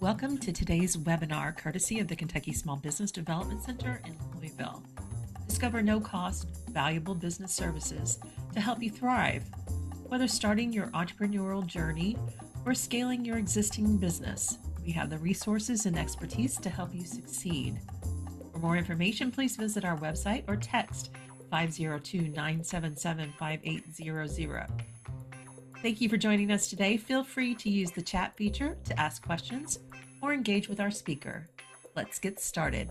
Welcome to today's webinar, courtesy of the Kentucky Small Business Development Center in Louisville. Discover no-cost, valuable business services to help you thrive, whether starting your entrepreneurial journey or scaling your existing business. We have the resources and expertise to help you succeed. For more information, please visit our website or text 502-977-5800. Thank you for joining us today. Feel free to use the chat feature to ask questions or engage with our speaker. Let's get started.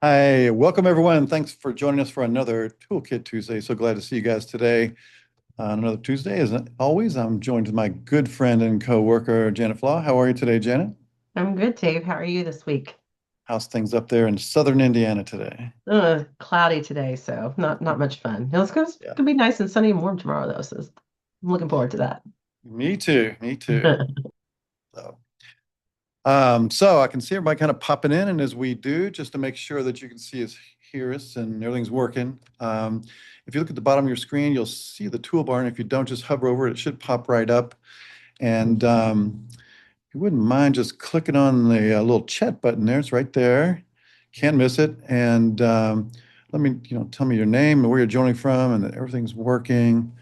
Hi, welcome everyone. Thanks for joining us for another Toolkit Tuesday. So glad to see you guys today on another Tuesday. As always, I'm joined with my good friend and co-worker, Janet Flaw. How are you today, Janet? I'm good, Dave. How are you this week? How's things up there in southern Indiana today? Cloudy today, so not much fun. It's Yeah, gonna be nice and sunny and warm tomorrow, though. So I'm looking forward to that. me too, me too. So, so I can see everybody kind of popping in, and as we do, just to make sure that you can see us, hear us, and everything's working. If you look at the bottom of your screen, you'll see the toolbar, and if you don't, just hover over it, it should pop right up. And if you wouldn't mind just clicking on the little chat button there, it's right there. Can't miss it. And let me, tell me your name and where you're joining from, and that everything's working.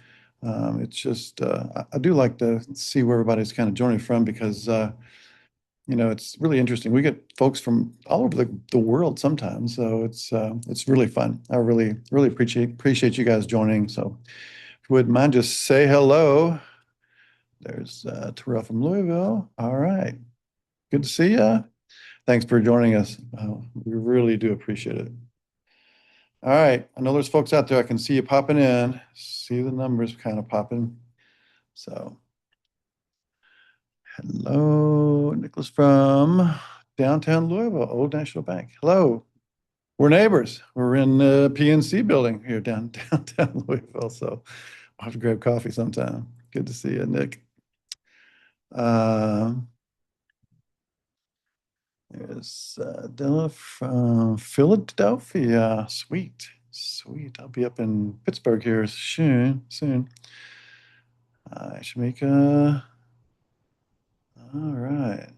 It's just, I do like to see where everybody's kind of joining from because it's really interesting. We get folks from all over the world sometimes, so it's really fun. I really appreciate you guys joining. So if you wouldn't mind, just say hello. There's Terrell from Louisville. All right, good to see you. Thanks for joining us. We really do appreciate it. All right, I know there's folks out there. I can see you popping in. See the numbers kind of popping. So hello, Nicholas from downtown Louisville, Old National Bank. Hello. We're neighbors. We're in the PNC building here downtown Louisville. So I'll have to grab coffee sometime. Good to see you, Nick. There's Della from Philadelphia. Sweet, sweet. I'll be up in Pittsburgh here soon. Shamika. All right.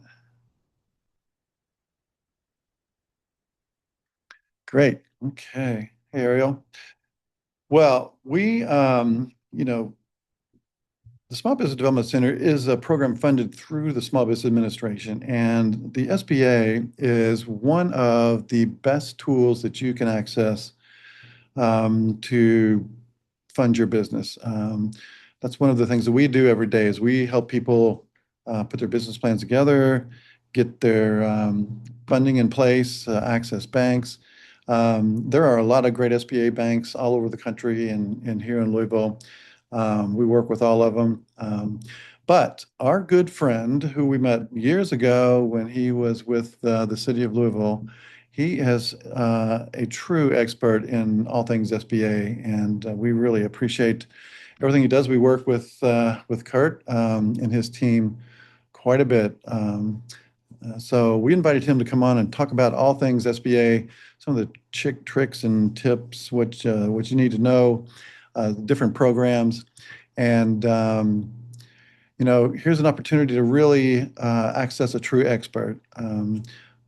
Great. Okay. Hey, Ariel. Well, the Small Business Development Center is a program funded through the Small Business Administration, and the SBA is one of the best tools that you can access to fund your business. That's one of the things that we do every day is we help people put their business plans together, get their funding in place, access banks. There are a lot of great SBA banks all over the country and here in Louisville. We work with all of them. But our good friend, who we met years ago when he was with the city of Louisville, he is a true expert in all things SBA, and we really appreciate everything he does. We work with Kurt and his team quite a bit. So we invited him to come on and talk about all things SBA, some of the tricks and tips, what you need to know, different programs, and here's an opportunity to really access a true expert.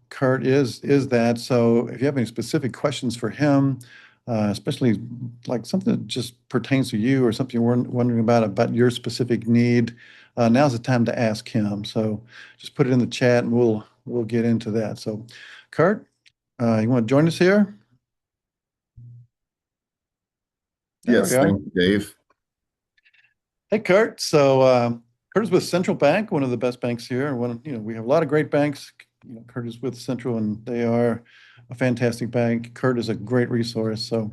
Kurt is that. So if you have any specific questions for him, especially like something that just pertains to you or something you're wondering about your specific need, now's the time to ask him. So just put it in the chat and we'll get into that. So Kurt, you want to join us here? There we Yes, go. thank you, Dave. Hey, Kurt. So Kurt is with Central Bank, one of the best banks here. We have a lot of great banks. Kurt is with Central, and they are a fantastic bank. Kurt is a great resource. So,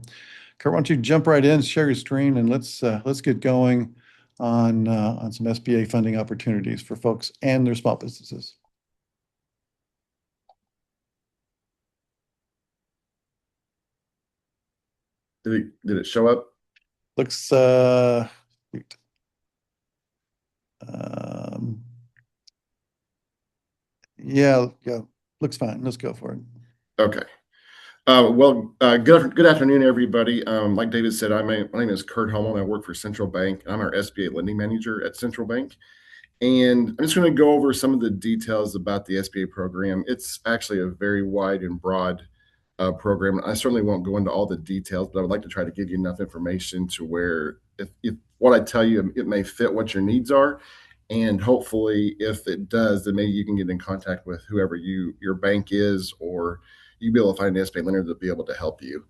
Kurt, why don't you jump right in, share your screen, and let's get going on some SBA funding opportunities for folks and their small businesses. Did it show up? Looks sweet. Um, yeah, looks fine. Let's go for it. Okay. Good afternoon, everybody. Like David said, my name is Kurt Hummel, and I work for Central Bank. I'm our SBA lending manager at Central Bank. And I'm just going to go over some of the details about the SBA program. It's actually a very wide and broad program. I certainly won't go into all the details, but I would like to try to give you enough information to where if what I tell you, it may fit what your needs are. And hopefully, if it does, then maybe you can get in contact with whoever your bank is, or you'll be able to find an SBA lender to be able to help you.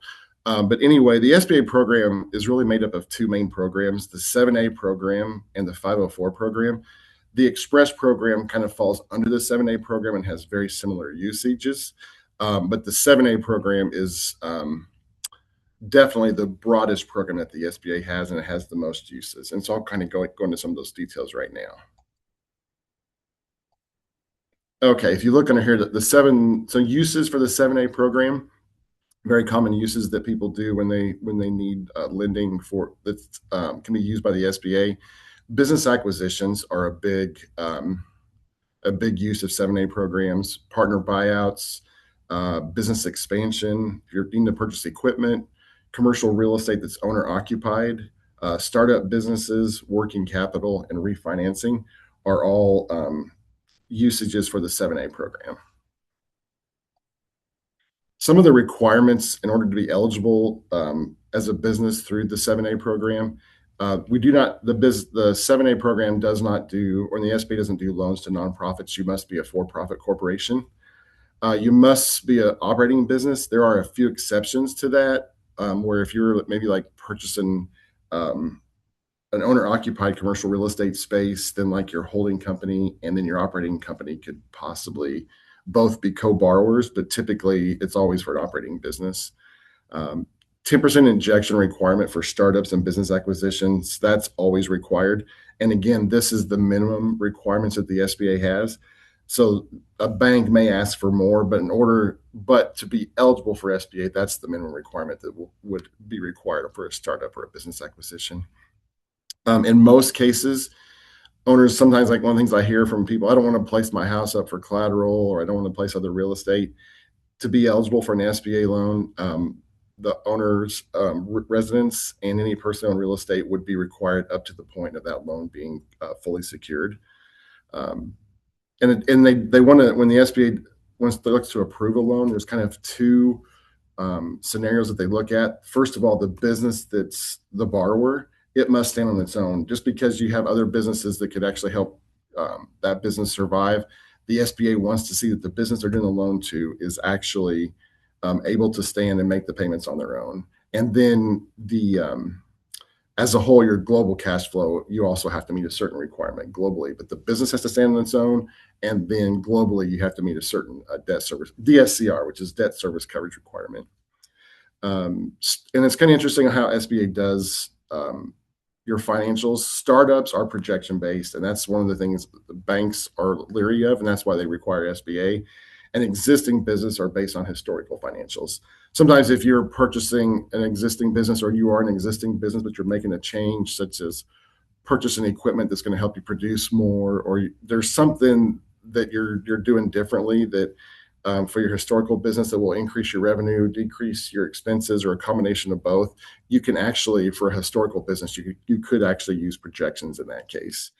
But anyway, the SBA program is really made up of two main programs, the 7A program and the 504 program. The Express program kind of falls under the 7A program and has very similar usages. But the 7A program is definitely the broadest program that the SBA has, and it has the most uses. And so I'll kind of go into some of those details right now. Okay, if you look under here, so uses for the 7A program, very common uses that people do when they need lending for that can be used by the SBA. Business acquisitions are a big use of 7A programs. Partner buyouts, business expansion, if you're needing to purchase equipment, commercial real estate that's owner occupied, startup businesses, working capital, and refinancing are all usages for the 7A program. Some of the requirements in order to be eligible as a business through the 7A program, the 7A program does not do, or the SBA doesn't do loans to nonprofits. You must be a for-profit corporation. You must be an operating business. There are a few exceptions to that, where if you're maybe like purchasing an owner-occupied commercial real estate space, then like your holding company and then your operating company could possibly both be co-borrowers, but typically it's always for an operating business. 10% injection requirement for startups and business acquisitions, that's always required. And again, this is the minimum requirements that the SBA has. So a bank may ask for more, but to be eligible for SBA, that's the minimum requirement that would be required for a startup or a business acquisition. In most cases, owners sometimes, like one of the things I hear from people, I don't want to place my house up for collateral, or I don't want to place other real estate. To be eligible for an SBA loan, the owner's residence and any person on real estate would be required up to the point of that loan being fully secured. And they want to, when the SBA looks to approve a loan, there's kind of two scenarios that they look at. First of all, the business that's the borrower, it must stand on its own. Just because you have other businesses that could actually help that business survive, the SBA wants to see that the business they're doing a loan to is actually able to stand and make the payments on their own. And then as a whole, your global cash flow, you also have to meet a certain requirement globally, but the business has to stand on its own. And then globally, you have to meet a certain debt service, DSCR, which is debt service coverage requirement. And it's kind of interesting how SBA does your financials. Startups are projection based, and that's one of the things the banks are leery of, and that's why they require SBA. And existing business are based on historical financials. Sometimes if you're purchasing an existing business, or you are an existing business, but you're making a change, such as purchasing equipment that's going to help you produce more, or there's something that you're doing differently that for your historical business that will increase your revenue, decrease your expenses, or a combination of both, you can actually, for a historical business, you could actually use projections in that case.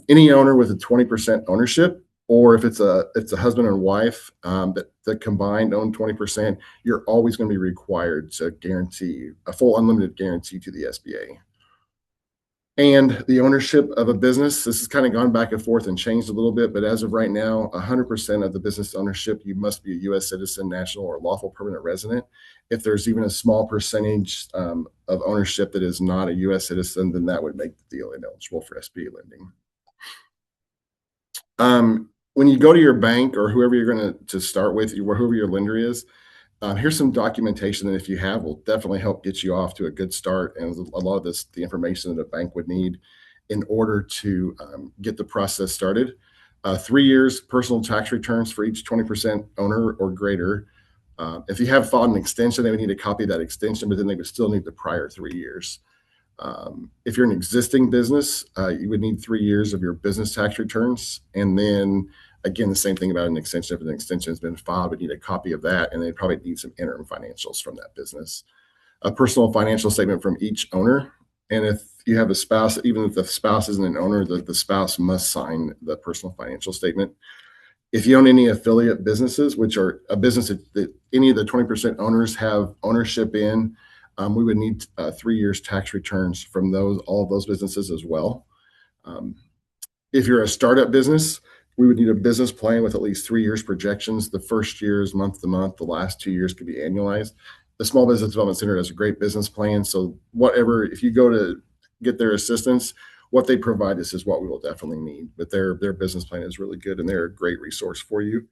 Any owner with a 20% ownership, or if it's a husband and wife that combined own 20%, you're always going to be required to guarantee a full unlimited guarantee to the SBA. And the ownership of a business, this has kind of gone back and forth and changed a little bit, but as of right now, 100% of the business ownership, you must be a U.S. citizen, national, or lawful permanent resident. If there's even a small percentage of ownership that is not a U.S. citizen, then that would make the deal ineligible for SBA lending. When you go to your bank or whoever you're going to start with, whoever your lender is, here's some documentation that if you have will definitely help get you off to a good start. And a lot of this, the information that a bank would need in order to get the process started. 3 years personal tax returns for each 20% owner or greater. If you have filed an extension, they would need a copy of that extension, but then they would still need the prior 3 years. If you're an existing business, you would need 3 years of your business tax returns. And then Again, the same thing about an extension. If an extension has been filed, we need a copy of that, and they probably need some interim financials from that business. A personal financial statement from each owner. And if you have a spouse, even if the spouse isn't an owner, the spouse must sign the personal financial statement. If you own any affiliate businesses, which are a business that any of the 20% owners have ownership in, we would need 3 years tax returns from all of those businesses as well. If you're a startup business, we would need a business plan with at least 3 years projections. The first year is month to month. The last 2 years could be annualized. The Small Business Development Center has a great business plan. So if you go to get their assistance, what they provide us is what we will definitely need. But their business plan is really good, and they're a great resource for you.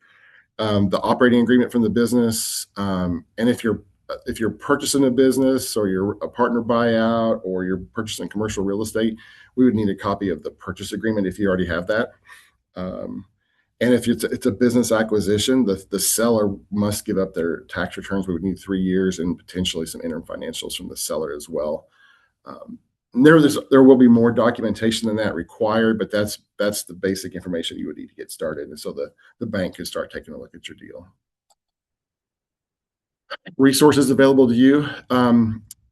The operating agreement from the business, and if you're purchasing a business, or you're a partner buyout, or you're purchasing commercial real estate, we would need a copy of the purchase agreement if you already have that. And if it's a business acquisition, the seller must give up their tax returns. We would need 3 years and potentially some interim financials from the seller as well. There will be more documentation than that required, but that's the basic information you would need to get started. And so the bank could start taking a look at your deal. Resources available to you.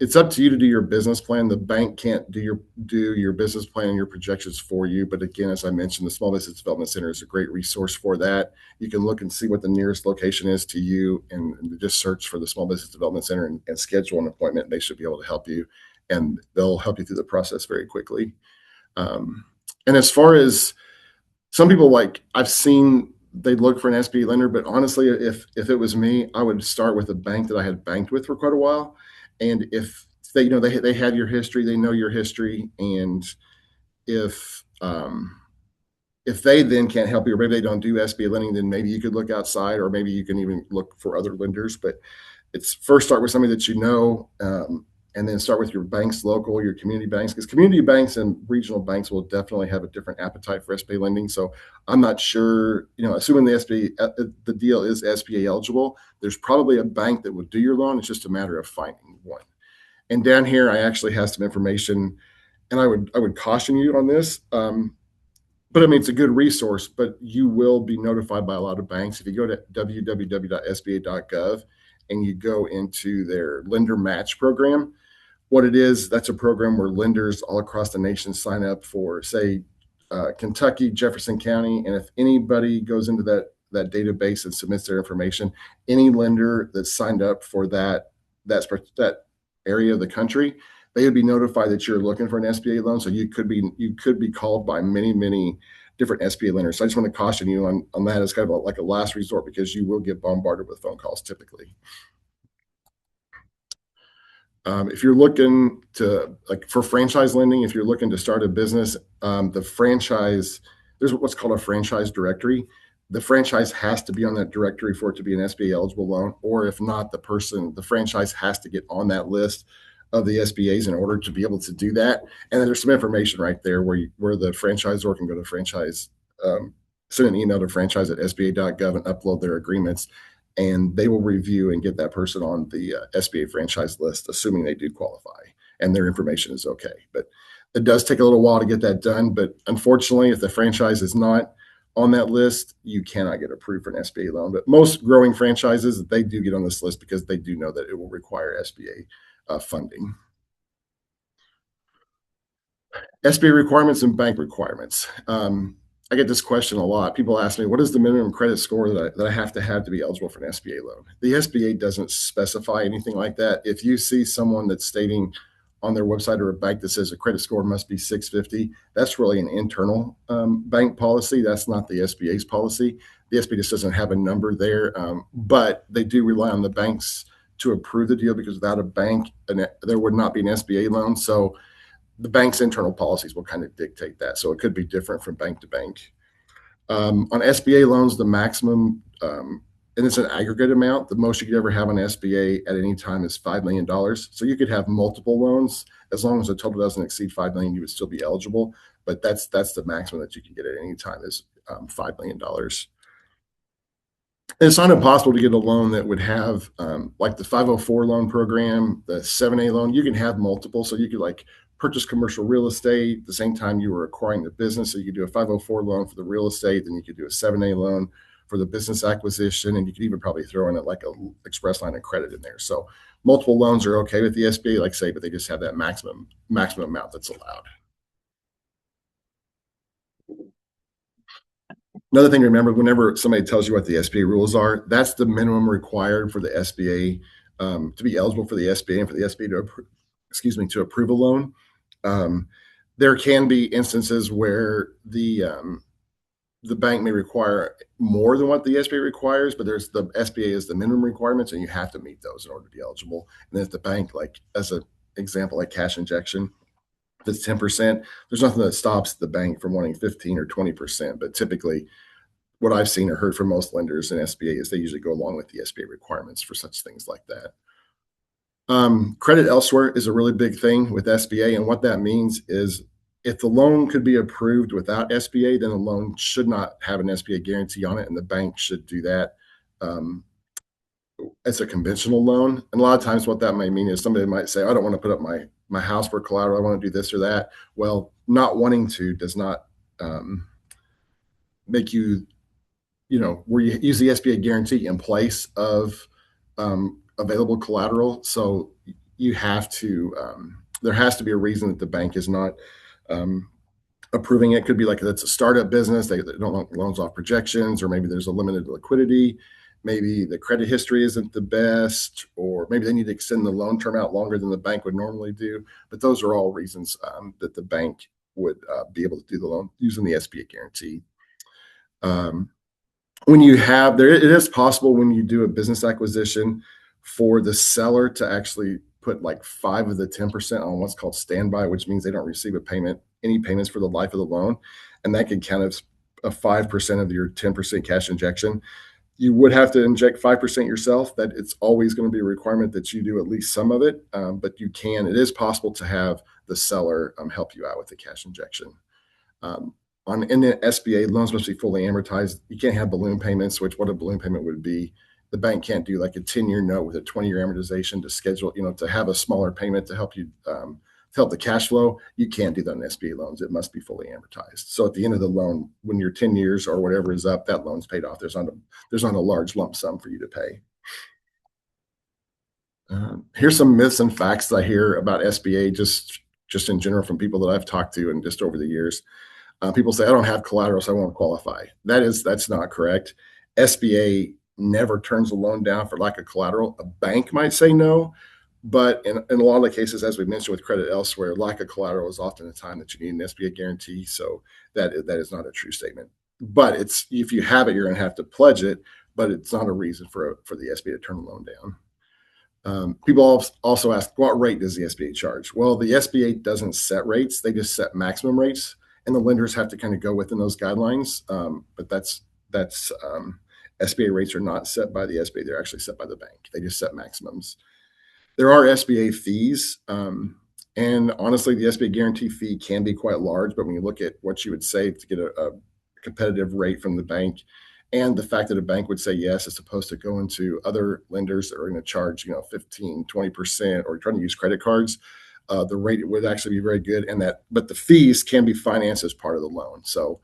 It's up to you to do your business plan. The bank can't do your business plan and your projections for you. But again, as I mentioned, the Small Business Development Center is a great resource for that. You can look and see what the nearest location is to you, and just search for the Small Business Development Center and schedule an appointment. They should be able to help you, and they'll help you through the process very quickly. And as far as some people, like I've seen, they look for an SBA lender, but honestly, if it was me, I would start with a bank that I had banked with for quite a while. And if they they had your history, they know your history, and if they then can't help you, or maybe they don't do SBA lending, then maybe you could look outside, or maybe you can even look for other lenders. But it's first start with somebody that you know, and then start with your banks local, your community banks, because community banks and regional banks will definitely have a different appetite for SBA lending. So I'm not sure, assuming the deal is SBA eligible, there's probably a bank that would do your loan. It's just a matter of finding one. And down here, I actually have some information, and I would caution you on this. But I mean, it's a good resource, but you will be notified by a lot of banks. If you go to www.sba.gov and you go into their lender match program, what it is, that's a program where lenders all across the nation sign up for, say, Kentucky, Jefferson County. And if anybody goes into that database and submits their information, any lender that's signed up for that area of the country, they would be notified that you're looking for an SBA loan. So you could be called by many, many different SBA lenders. So I just want to caution you on that as kind of like a last resort, because you will get bombarded with phone calls typically. If you're looking to, like, for franchise lending, if you're looking to start a business, there's what's called a franchise directory. The franchise has to be on that directory for it to be an SBA eligible loan, or if not, the franchise has to get on that list of the SBAs in order to be able to do that. And then there's some information right there where the franchisor can go to franchise, send an email to franchise@sba.gov and upload their agreements, and they will review and get that person on the SBA franchise list, assuming they do qualify and their information is okay. But it does take a little while to get that done. But unfortunately, if the franchise is not on that list, you cannot get approved for an SBA loan. But most growing franchises, they do get on this list because they do know that it will require SBA funding. SBA requirements and bank requirements. I get this question a lot. People ask me, what is the minimum credit score that I have to be eligible for an SBA loan? The SBA doesn't specify anything like that. If you see someone that's stating on their website or a bank that says a credit score must be 650, that's really an internal bank policy. That's not the SBA's policy. The SBA just doesn't have a number there, but they do rely on the banks to approve the deal, because without a bank, there would not be an SBA loan. So the bank's internal policies will kind of dictate that. So it could be different from bank to bank. On SBA loans, the maximum, and it's an aggregate amount, the most you could ever have on SBA at any time is $5 million. So you could have multiple loans. As long as the total doesn't exceed $5 million, you would still be eligible. But that's the maximum that you can get at any time is $5 million. And it's not impossible to get a loan that would have, like the 504 loan program, the 7A loan. You can have multiple. So you could like purchase commercial real estate at the same time you were acquiring the business. So you could do a 504 loan for the real estate, then you could do a 7A loan for the business acquisition, and you could even probably throw in it like a express line of credit in there. So multiple loans are okay with the SBA, like I say, but they just have that maximum amount that's allowed. Another thing to remember, whenever somebody tells you what the SBA rules are, that's the minimum required for the SBA to be eligible for the SBA and for the SBA to approve a loan. There can be instances where the bank may require more than what the SBA requires, but there's the SBA is the minimum requirements, and you have to meet those in order to be eligible. And if the bank, like as an example, like cash injection, if it's 10%, there's nothing that stops the bank from wanting 15 or 20%. But typically, what I've seen or heard from most lenders in SBA is they usually go along with the SBA requirements for such things like that. Credit elsewhere is a really big thing with SBA, and what that means is if the loan could be approved without SBA, then the loan should not have an SBA guarantee on it, and the bank should do that as a conventional loan. And a lot of times what that might mean is somebody might say, I don't want to put up my house for collateral. I want to do this or that. Well, not wanting to does not make you, where you use the SBA guarantee in place of available collateral. So you have to, there has to be a reason that the bank is not approving it. Could be like that's a startup business. They don't want loans off projections, or maybe there's a limited liquidity. Maybe the credit history isn't the best, or maybe they need to extend the loan term out longer than the bank would normally do. But those are all reasons that the bank would be able to do the loan using the SBA guarantee. When you have it is possible when you do a business acquisition for the seller to actually put like 5 of the 10% on what's called standby, which means they don't receive any payments for the life of the loan. And that can count as a 5% of your 10% cash injection. You would have to inject 5% yourself. That it's always going to be a requirement that you do at least some of it. But it is possible to have the seller help you out with the cash injection. In the SBA, loans must be fully amortized. You can't have balloon payments, which what a balloon payment would be. The bank can't do like a 10-year note with a 20-year amortization to schedule, to have a smaller payment to help you, to help the cash flow. You can't do that on SBA loans. It must be fully amortized. So at the end of the loan, when your 10 years or whatever is up, that loan's paid off. There's not a large lump sum for you to pay. Here's some myths and facts that I hear about SBA just in general from people that I've talked to and just over the years. People say, I don't have collateral, so I won't qualify. That's not correct. SBA never turns a loan down for lack of collateral. A bank might say no, but in a lot of the cases, as we mentioned with credit elsewhere, lack of collateral is often the time that you need an SBA guarantee. So that is not a true statement. But if you have it, you're going to have to pledge it, but it's not a reason for the SBA to turn a loan down. People also ask, what rate does the SBA charge? Well, the SBA doesn't set rates. They just set maximum rates, and the lenders have to kind of go within those guidelines. But that's SBA rates are not set by the SBA. They're actually set by the bank. They just set maximums. There are SBA fees. And honestly, the SBA guarantee fee can be quite large. But when you look at what you would save to get a competitive rate from the bank, and the fact that a bank would say yes, as opposed to going to other lenders that are going to charge 15, 20%, or trying to use credit cards, the rate would actually be very good. But the fees can be financed as part of the loan. So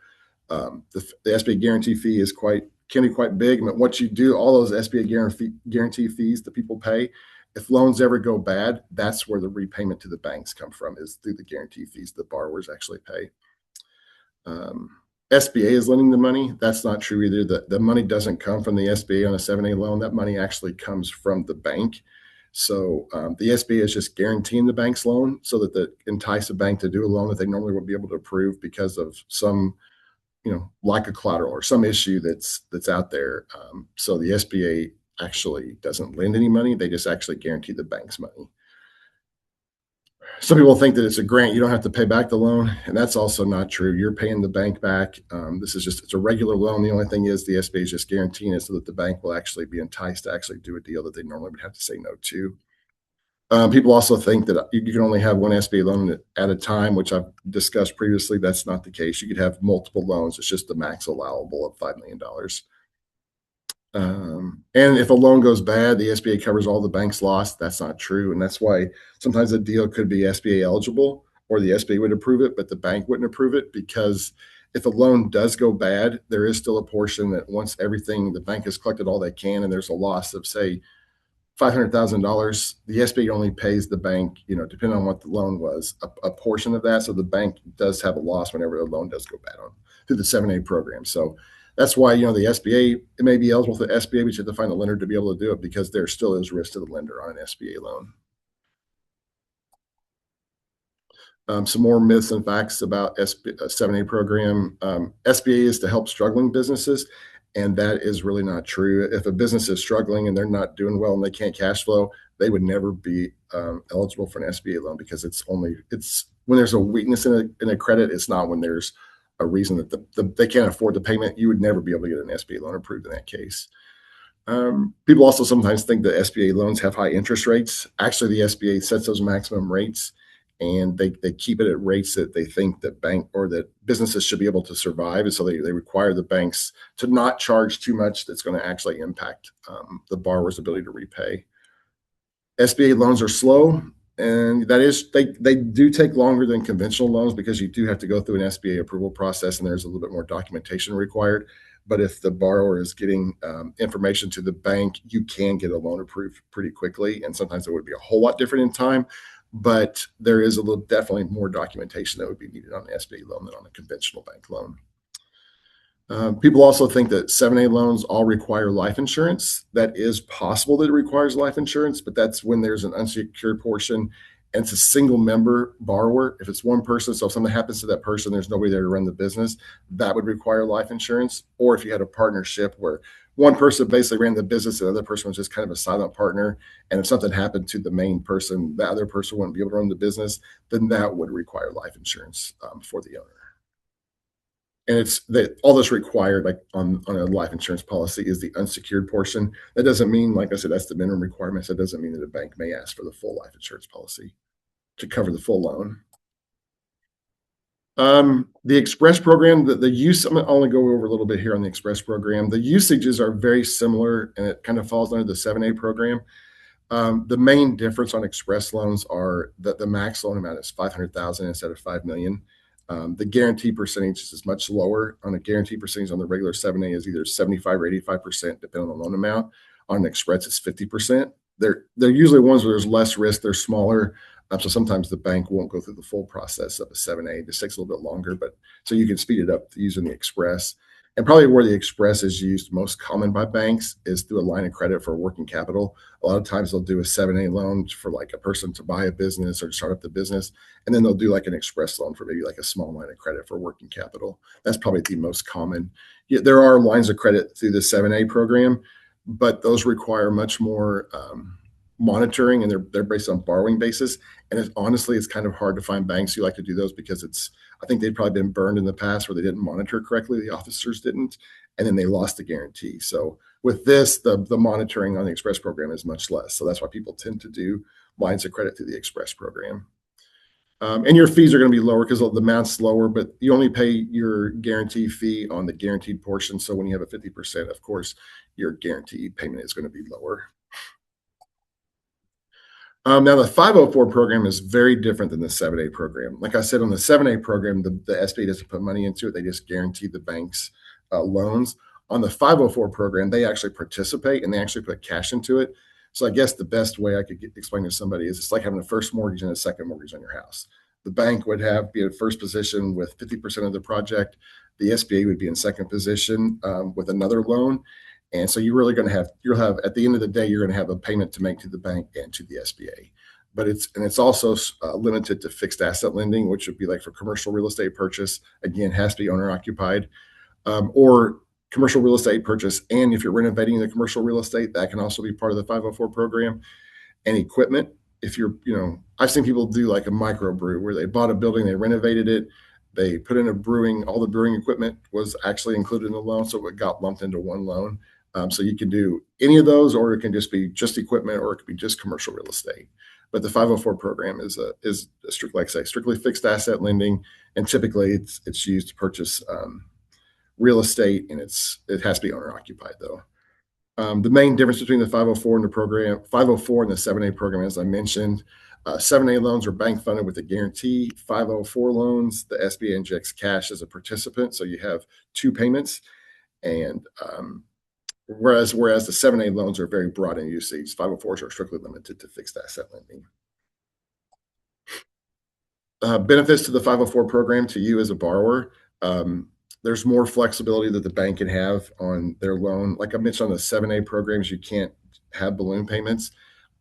the SBA guarantee fee can be quite big. But what you do, all those SBA guarantee fees that people pay, if loans ever go bad, that's where the repayment to the banks come from, is through the guarantee fees the borrowers actually pay. SBA is lending the money. That's not true either. The money doesn't come from the SBA on a 7A loan. That money actually comes from the bank. So the SBA is just guaranteeing the bank's loan so that they entice a bank to do a loan that they normally would be able to approve because of some lack of collateral or some issue that's out there. So the SBA actually doesn't lend any money. They just actually guarantee the bank's money. Some people think that it's a grant. You don't have to pay back the loan, and that's also not true. You're paying the bank back. It's a regular loan. The only thing is the SBA is just guaranteeing it so that the bank will actually be enticed to actually do a deal that they normally would have to say no to. People also think that you can only have one SBA loan at a time, which I've discussed previously. That's not the case. You could have multiple loans. It's just the max allowable of $5 million. And if a loan goes bad, the SBA covers all the bank's loss. That's not true. And that's why sometimes a deal could be SBA eligible, or the SBA would approve it, but the bank wouldn't approve it, because if a loan does go bad, there is still a portion that once everything, the bank has collected all they can, and there's a loss of, say, $500,000, the SBA only pays the bank, depending on what the loan was, a portion of that. So the bank does have a loss whenever the loan does go bad through the 7A program. So that's why, the SBA, it may be eligible for the SBA, but you have to find a lender to be able to do it, because there still is risk to the lender on an SBA loan. Some more myths and facts about 7A program. SBA is to help struggling businesses, and that is really not true. If a business is struggling and they're not doing well and they can't cash flow, they would never be eligible for an SBA loan, because it's when there's a weakness in a credit. It's not when there's a reason that they can't afford the payment. You would never be able to get an SBA loan approved in that case. People also sometimes think that SBA loans have high interest rates. Actually, the SBA sets those maximum rates, and they keep it at rates that they think that bank or that businesses should be able to survive. And so they require the banks to not charge too much that's going to actually impact the borrower's ability to repay. SBA loans are slow, and that is, they do take longer than conventional loans, because you do have to go through an SBA approval process, and there's a little bit more documentation required. But if the borrower is getting information to the bank, you can get a loan approved pretty quickly. And sometimes it would be a whole lot different in time, but there is definitely more documentation that would be needed on an SBA loan than on a conventional bank loan. People also think that 7A loans all require life insurance. That is possible that it requires life insurance, but that's when there's an unsecured portion and it's a single member borrower. If it's one person, so if something happens to that person, there's nobody there to run the business, that would require life insurance. Or if you had a partnership where one person basically ran the business, the other person was just kind of a silent partner, and if something happened to the main person, the other person wouldn't be able to run the business, then that would require life insurance for the owner. And it's that all that's required, like on a life insurance policy, is the unsecured portion. That doesn't mean, like I said, that's the minimum requirements. That doesn't mean that a bank may ask for the full life insurance policy to cover the full loan. The Express program, the use, I'm going to only go over a little bit here on the Express program. The usages are very similar, and it kind of falls under the 7A program. The main difference on Express loans are that the max loan amount is $500,000 instead of $5 million. The guarantee percentage is much lower. On a guarantee percentage on the regular 7A is either 75 or 85%, depending on the loan amount. On an Express, it's 50%. They're usually ones where there's less risk. They're smaller. So sometimes the bank won't go through the full process of a 7A. It just takes a little bit longer, but so you can speed it up using the Express. And probably where the Express is used most common by banks is through a line of credit for working capital. A lot of times they'll do a 7A loan for like a person to buy a business or to start up the business. And then they'll do like an Express loan for maybe like a small line of credit for working capital. That's probably the most common. Yeah, there are lines of credit through the 7A program, but those require much more monitoring, and they're based on borrowing basis. And honestly, it's kind of hard to find banks who like to do those, because I think they've probably been burned in the past where they didn't monitor correctly. The officers didn't, and then they lost the guarantee. So with this, the monitoring on the Express program is much less. So that's why people tend to do lines of credit through the Express program. And your fees are going to be lower because the amount's lower, but you only pay your guarantee fee on the guaranteed portion. So when you have a 50%, of course, your guarantee payment is going to be lower. Now, the 504 program is very different than the 7A program. Like I said, on the 7A program, the SBA doesn't put money into it. They just guarantee the bank's loans. On the 504 program, they actually participate, and they actually put cash into it. So I guess the best way I could explain to somebody is it's like having a first mortgage and a second mortgage on your house. The bank would be in first position with 50% of the project. The SBA would be in second position with another loan. And so you're really going to you'll have, at the end of the day, you're going to have a payment to make to the bank and to the SBA. But it's also limited to fixed asset lending, which would be like for commercial real estate purchase. Again, has to be owner occupied, or commercial real estate purchase. And if you're renovating the commercial real estate, that can also be part of the 504 program. And equipment, if you're, I've seen people do like a microbrew where they bought a building, they renovated it, they put in all the brewing equipment was actually included in the loan, so it got lumped into one loan. So you can do any of those, or it can just be just equipment, or it could be just commercial real estate. But the 504 program is strictly fixed asset lending, and typically it's used to purchase real estate, and it has to be owner occupied though. The main difference between the 504 and the 7A program, as I mentioned, 7A loans are bank funded with a guarantee. 504 loans, the SBA injects cash as a participant, so you have two payments. And whereas the 7A loans are very broad in usage, 504s are strictly limited to fixed asset lending. Benefits to the 504 program to you as a borrower. There's more flexibility that the bank can have on their loan. Like I mentioned on the 7A programs, you can't have balloon payments.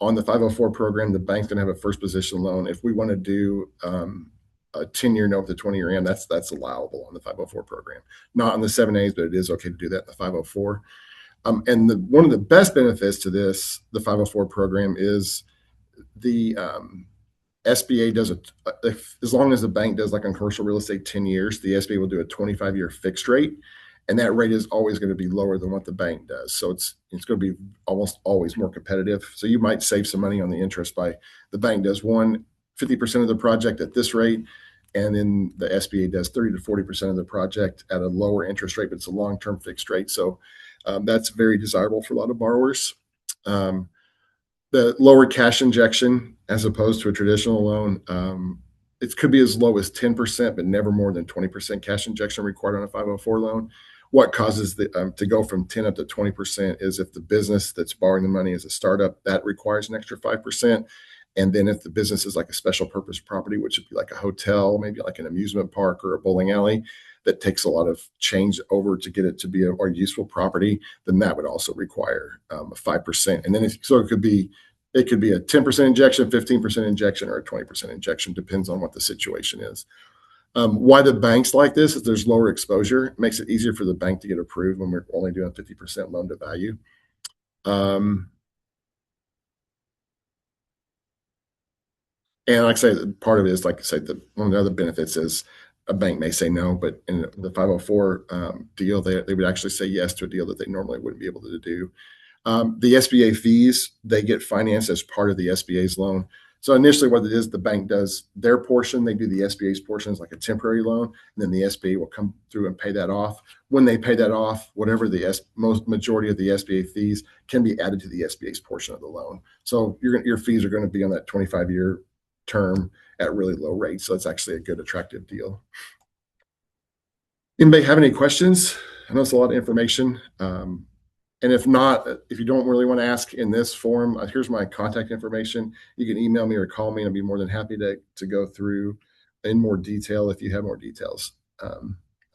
On the 504 program, the bank's going to have a first position loan. If we want to do a 10-year note with a 20-year AM, that's allowable on the 504 program. Not on the 7As, but it is okay to do that in the 504. And one of the best benefits to this, the 504 program, is the SBA does as long as the bank does, like on commercial real estate, 10 years, the SBA will do a 25-year fixed rate. And that rate is always going to be lower than what the bank does. So it's going to be almost always more competitive. So you might save some money on the interest by the bank does 50% of the project at this rate, and then the SBA does 30 to 40% of the project at a lower interest rate, but it's a long-term fixed rate. So that's very desirable for a lot of borrowers. The lower cash injection as opposed to a traditional loan, it could be as low as 10%, but never more than 20% cash injection required on a 504 loan. What causes to go from 10 up to 20% is if the business that's borrowing the money is a startup, that requires an extra 5%. And then if the business is like a special purpose property, which would be like a hotel, maybe like an amusement park or a bowling alley, that takes a lot of change over to get it to be a useful property, then that would also require a 5%. And then so it could be a 10% injection, 15% injection, or a 20% injection, depends on what the situation is. Why the banks like this is there's lower exposure. It makes it easier for the bank to get approved when we're only doing 50% loan to value. And like I say, part of it is, like I say, one of the other benefits is a bank may say no, but in the 504 deal, they would actually say yes to a deal that they normally wouldn't be able to do. The SBA fees, they get financed as part of the SBA's loan. So initially what it is, the bank does their portion, they do the SBA's portion as like a temporary loan, and then the SBA will come through and pay that off. When they pay that off, whatever the majority of the SBA fees can be added to the SBA's portion of the loan. So your fees are going to be on that 25-year term at really low rates. So it's actually a good, attractive deal. Anybody have any questions? I know it's a lot of information. And if not, if you don't really want to ask in this forum, here's my contact information. You can email me or call me, and I'll be more than happy to go through in more detail if you have more details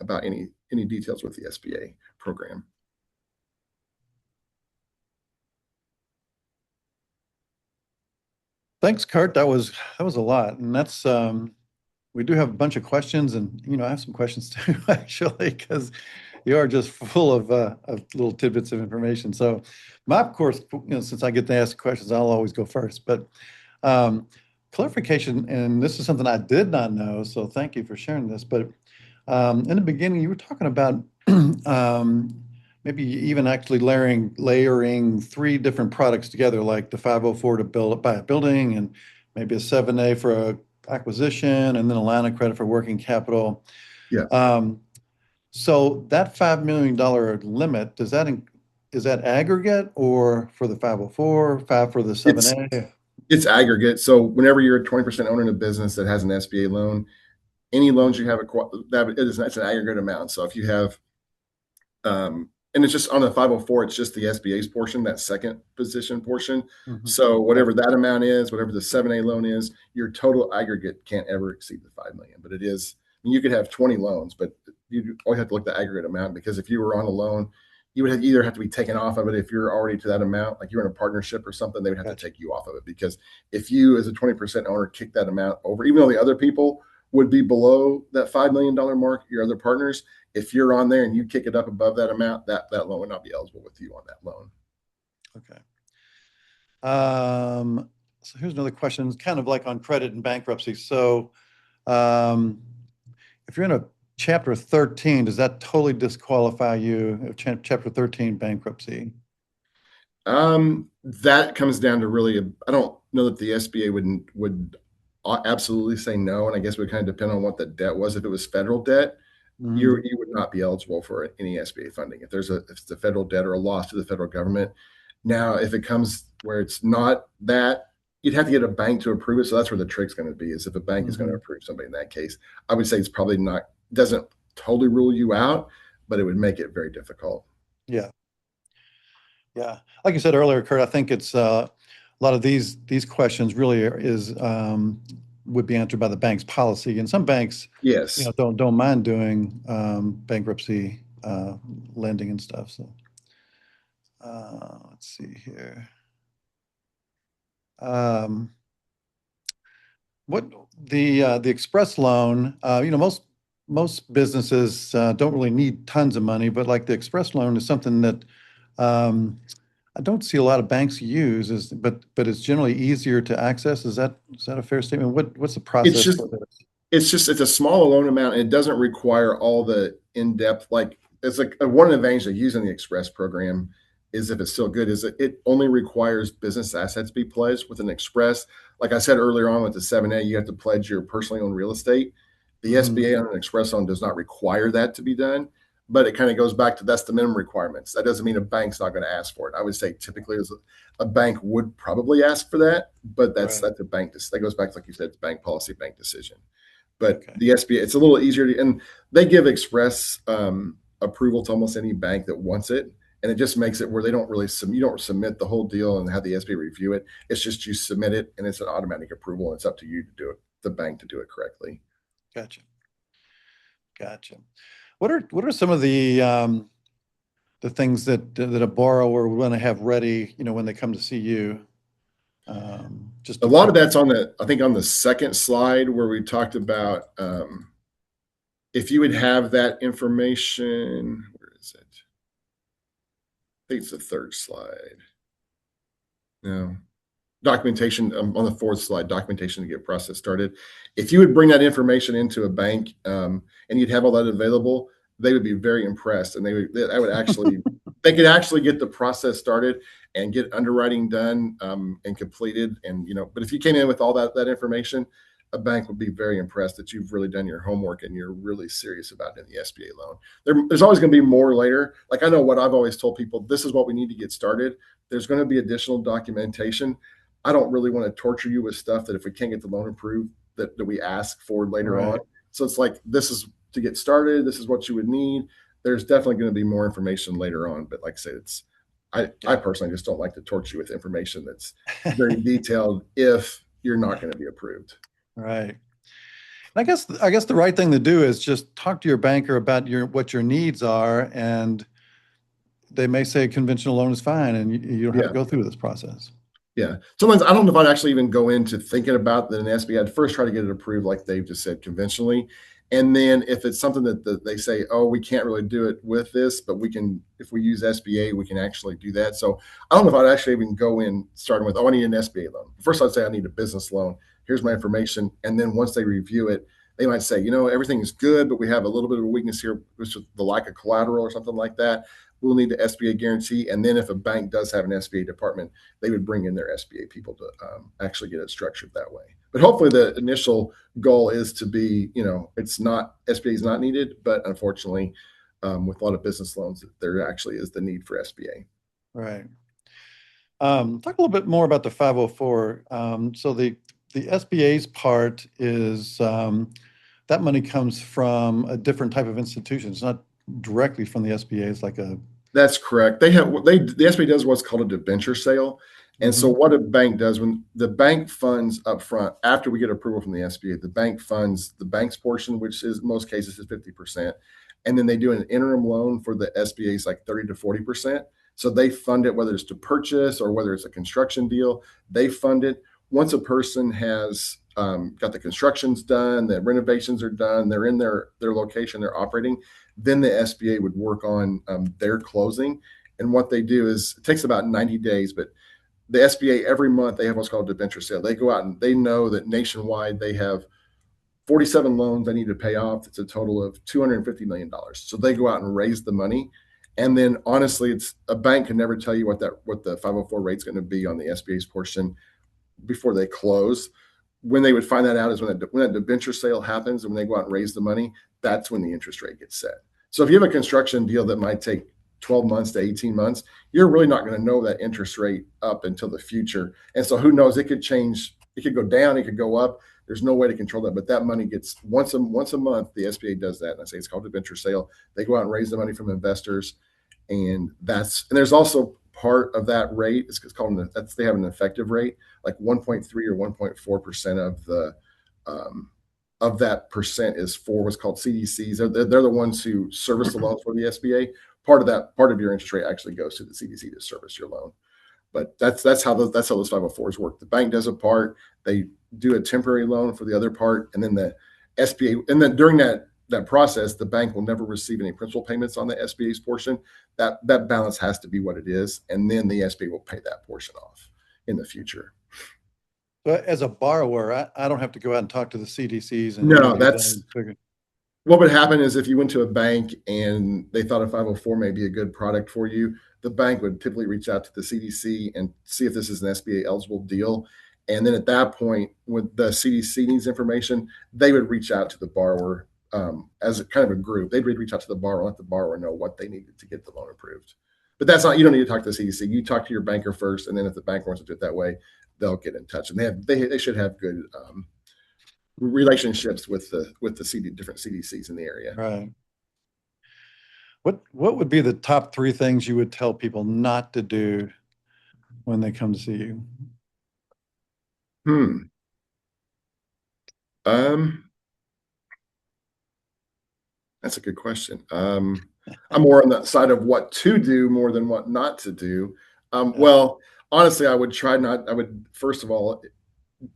about any details with the SBA program. Thanks, Kurt. That was a lot, and that's we do have a bunch of questions, and I have some questions too, actually, because you are just full of little tidbits of information. So, of course, since I get to ask questions, I'll always go first. But clarification, and this is something I did not know, so thank you for sharing this. But in the beginning, you were talking about maybe even actually layering 3 different products together, like the 504 to buy a building, and maybe a 7A for a acquisition, and then a line of credit for working capital. Yeah. So that $5 million limit, is that aggregate or for the 504, 5 for the 7A? It's aggregate. So whenever you're a 20% owner in a business that has an SBA loan, any loans you have, that's an aggregate amount. So if you have, and it's just on the 504, it's just the SBA's portion, that second position portion. Mm-hmm. So whatever that amount is, whatever the 7A loan is, your total aggregate can't ever exceed the 5 million. But it is, you could have 20 loans, but you always have to look at the aggregate amount, because if you were on a loan, you would either have to be taken off of it if you're already to that amount, like you're in a partnership or something, they would have to take you off of it. Because if you, as a 20% owner, kick that amount over, even though the other people would be below that $5 million mark, your other partners, if you're on there and you kick it up above that amount, that loan would not be eligible with you on that loan. Okay. So here's another question, kind of like on credit and bankruptcy. So if you're in a Chapter 13, does that totally disqualify you? Chapter 13 bankruptcy? That comes down to really, I don't know that the SBA would absolutely say no, and I guess it would kind of depend on what the debt was. If it was federal debt, mm-hmm. you would not be eligible for any SBA funding if it's a federal debt or a loss to the federal government. Now, if it comes where it's not that, you'd have to get a bank to approve it. So that's where the trick's going to be, is if a bank is going to approve somebody in that case. I would say it's probably not, doesn't totally rule you out, but it would make it very difficult. Yeah. Yeah. Like you said earlier, Kurt, I think it's a lot of these questions really would be answered by the bank's policy. And some banks, Yes. don't mind doing bankruptcy lending and stuff. So let's see here. What the express loan, most businesses don't really need tons of money, but like the express loan is something that I don't see a lot of banks use, but it's generally easier to access. Is that a fair statement? What's the process for this? It's a small loan amount, and it doesn't require all the in-depth, like it's like one advantage of using the express program is, if it's still good, is that it only requires business assets be pledged. With an express. Like I said earlier on with the 7A, you have to pledge your personally owned real estate. The SBA on an express loan does not require that to be done, but it kind of goes back to, that's the minimum requirements. That doesn't mean a bank's not going to ask for it. I would say typically a bank would probably ask for that, but that's a bank. That goes back, like you said, it's bank policy, bank decision. But the SBA, it's a little easier to, and they give express approval to almost any bank that wants it. And it just makes it where they don't really you don't submit the whole deal and have the SBA review it. It's just you submit it and it's an automatic approval, and it's up to you to do it, the bank to do it correctly. Gotcha. What are some of the things that a borrower would want to have ready, when they come to see you? Just a lot of that's I think on the second slide where we talked about if you would have that information. Where is it? I think it's the third slide. No. Documentation on the fourth slide, documentation to get process started. If you would bring that information into a bank and you'd have all that available, they would be very impressed, and they could actually get the process started and get underwriting done and completed. And but if you came in with all that information, a bank would be very impressed that you've really done your homework and you're really serious about it in the SBA loan. There's always going to be more later. Like, I know what I've always told people, this is what we need to get started. There's going to be additional documentation. I don't really want to torture you with stuff that if we can't get the loan approved, that we ask for later on. So it's like, this is to get started. This is what you would need. There's definitely going to be more information later on. But like I said, I personally just don't like to torture you with information that's very detailed if you're not going to be approved. Right. I guess the right thing to do is just talk to your banker about what your needs are, and they may say a conventional loan is fine, and you don't have to go through this process. Yeah. Sometimes I don't know if I'd actually even go into thinking about that an SBA. I'd first try to get it approved, like Dave just said, conventionally. And then if it's something that they say, oh, we can't really do it with this, but we can, if we use SBA, we can actually do that. So I don't know if I'd actually even go in starting with, oh, I need an SBA loan. First, I'd say I need a business loan. Here's my information. And then once they review it, they might say, everything is good, but we have a little bit of a weakness here, which is the lack of collateral or something like that. We'll need the SBA guarantee. And then if a bank does have an SBA department, they would bring in their SBA people to actually get it structured that way. But hopefully the initial goal is to be, it's not, SBA is not needed, but unfortunately, with a lot of business loans, there actually is the need for SBA. Right. Talk a little bit more about the 504. So the SBA's part is that money comes from a different type of institution. It's not directly from the SBA. It's like That's correct. The SBA does what's called a debenture sale. And so what a bank does, when the bank funds up front, after we get approval from the SBA, the bank funds the bank's portion, which is in most cases is 50%. And then they do an interim loan for the SBA's like 30 to 40%. So they fund it, whether it's to purchase or whether it's a construction deal, they fund it. Once a person has got the constructions done, the renovations are done, they're in their location, they're operating, then the SBA would work on their closing. And what they do is, it takes about 90 days, but the SBA every month, they have what's called a debenture sale. They go out and they know that nationwide they have 47 loans they need to pay off. It's a total of $250 million. So they go out and raise the money. And then honestly, it's a bank can never tell you what the 504 rate's going to be on the SBA's portion before they close. When they would find that out is when that debenture sale happens, and when they go out and raise the money, that's when the interest rate gets set. So if you have a construction deal that might take 12 months to 18 months, you're really not going to know that interest rate up until the future. And so who knows, it could change, it could go down, it could go up. There's no way to control that, but that money gets once a month, the SBA does that. And I say it's called a venture sale. They go out and raise the money from investors. And there's also part of that rate, it's called, they have an effective rate, like 1.3 or 1.4% of the, of that percent is for what's called CDCs. They're the ones who service the loans for the SBA. Part of your interest rate actually goes to the CDC to service your loan. But that's how those 504s work. The bank does a part, they do a temporary loan for the other part, and then the SBA, and then during that process, the bank will never receive any principal payments on the SBA's portion. That balance has to be what it is, and then the SBA will pay that portion off in the future. But as a borrower, I don't have to go out and talk to the CDCs and No, interview them. What would happen is if you went to a bank and they thought a 504 may be a good product for you, the bank would typically reach out to the CDC and see if this is an SBA eligible deal. And then at that point, when the CDC needs information, they would reach out to the borrower as a kind of a group. They'd reach out to the borrower, let the borrower know what they needed to get the loan approved. But that's not, you don't need to talk to the CDC. You talk to your banker first, and then if the bank wants to do it that way, they'll get in touch. And they should have good relationships with the different CDCs in the area. Right. What would be the top 3 things you would tell people not to do when they come to see you? That's a good question. I'm more on the side of what to do more than what not to do. Well, honestly, I would first of all,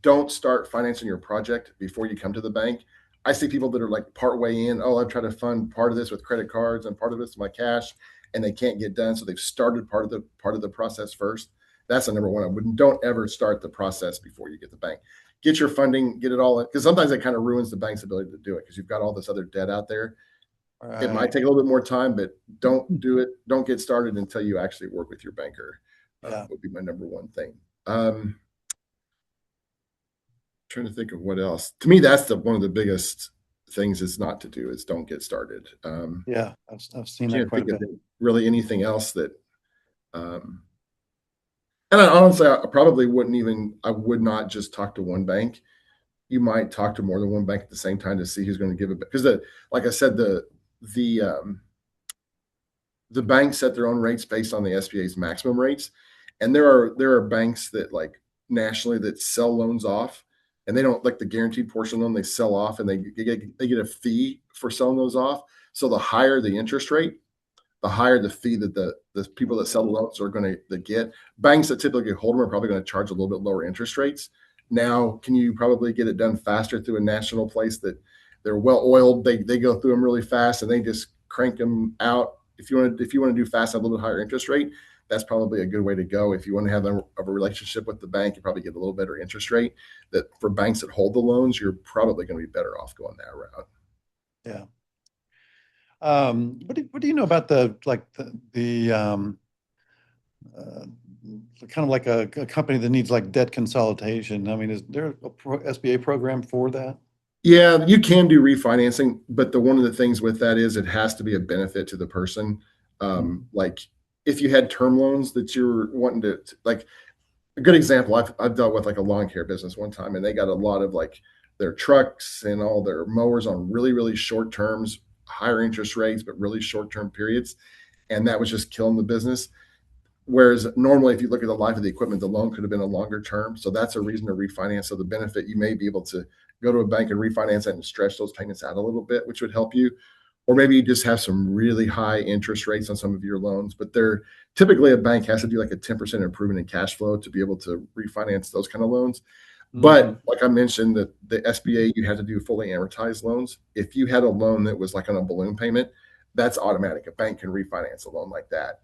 don't start financing your project before you come to the bank. I see people that are like part way in. Oh, I've tried to fund part of this with credit cards and part of this with my cash, and they can't get done. So they've started part of the process first. That's the number one. Don't ever start the process before you get the bank. Get your funding, get it all, because sometimes it kind of ruins the bank's ability to do it because you've got all this other debt out there. Right. It might take a little bit more time, but don't do it. Don't get started until you actually work with your banker. Would be my number one thing. Trying to think of what else. To me, that's one of the biggest things is not to do is don't get started. I've seen that quite a bit. Really anything else that and honestly, I probably I would not just talk to one bank. You might talk to more than one bank at the same time to see who's going to give it. Because like I said, the banks set their own rates based on the SBA's maximum rates. And there are banks that like nationally that sell loans off, and they don't like the guaranteed portion loan they sell off, and they get a fee for selling those off. So the higher the interest rate, the higher the fee that the people that sell the loans are going to get. Banks that typically hold them are probably going to charge a little bit lower interest rates. Now, can you probably get it done faster through a national place that they're well oiled? They go through them really fast and they just crank them out. If you want to do fast, have a little bit higher interest rate, that's probably a good way to go. If you want to have a relationship with the bank, you probably get a little better interest rate. That for banks that hold the loans, you're probably going to be better off going that route. Yeah. What do you know about the kind of like a company that needs like debt consolidation? I mean, is there a SBA program for that? Yeah, you can do refinancing, but one of the things with that is it has to be a benefit to the person. Like if you had term loans that you're wanting to, like a good example, I've dealt with like a lawn care business one time, and they got a lot of like their trucks and all their mowers on really, really short terms, higher interest rates, but really short-term periods. And that was just killing the business. Whereas normally, if you look at the life of the equipment, the loan could have been a longer term. So that's a reason to refinance. So the benefit, you may be able to go to a bank and refinance that and stretch those payments out a little bit, which would help you. Or maybe you just have some really high interest rates on some of your loans, but typically a bank has to do like a 10% improvement in cash flow to be able to refinance those kind of loans. But like I mentioned, the SBA, you have to do fully amortized loans. If you had a loan that was like on a balloon payment, that's automatic. A bank can refinance a loan like that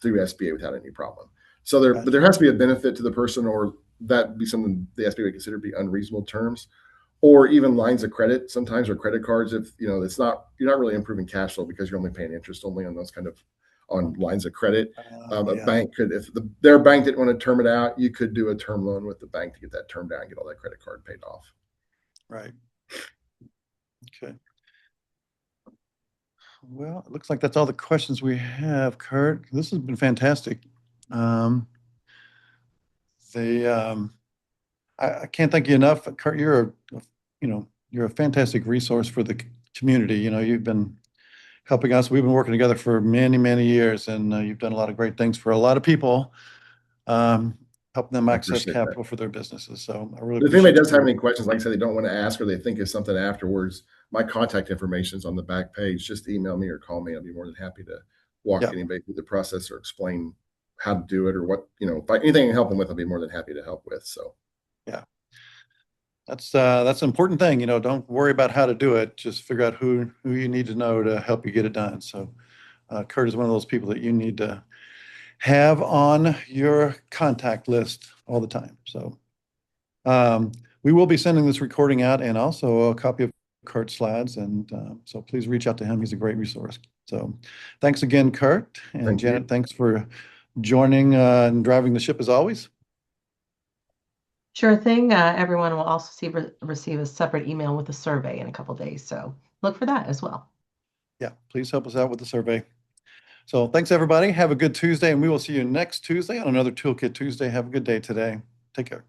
through SBA without any problem. So there has to be a benefit to the person, or that be something the SBA would consider to be unreasonable terms, or even lines of credit sometimes, or credit cards. If you're not really improving cash flow because you're only paying interest only on those kind of on lines of credit. A bank could, if their bank didn't want to term it out, you could do a term loan with the bank to get that term down and get all that credit card paid off. Right. Okay. Well, it looks like that's all the questions we have, Kurt. This has been fantastic. Um, I can't thank you enough, Kurt. You're a fantastic resource for the community. You've been helping us. We've been working together for many, many years, and you've done a lot of great things for a lot of people, um, helping them I access appreciate that. capital for their businesses. So I really If anybody appreciate does have you. any questions, like I said, they don't want to ask or they think of something afterwards, my contact information is on the back page. Just email me or call me. I'll be more than happy to walk Yeah. anybody through the process or explain how to do it or what, if anything I can help them with, I'll be more than happy to help with. So Yeah. That's an important thing. Don't worry about how to do it. Just figure out who you need to know to help you get it done. So Kurt is one of those people that you need to have on your contact list all the time. So we will be sending this recording out and also a copy of Kurt's slides. And so please reach out to him. He's a great resource. So thanks again, Kurt. And Thank you. Janet, thanks for joining and driving the ship as always. Sure thing. Everyone will also receive a separate email with a survey in a couple days. So look for that as well. Yeah, please help us out with the survey. So thanks, everybody. Have a good Tuesday, and we will see you next Tuesday on another Toolkit Tuesday. Have a good day today. Take care.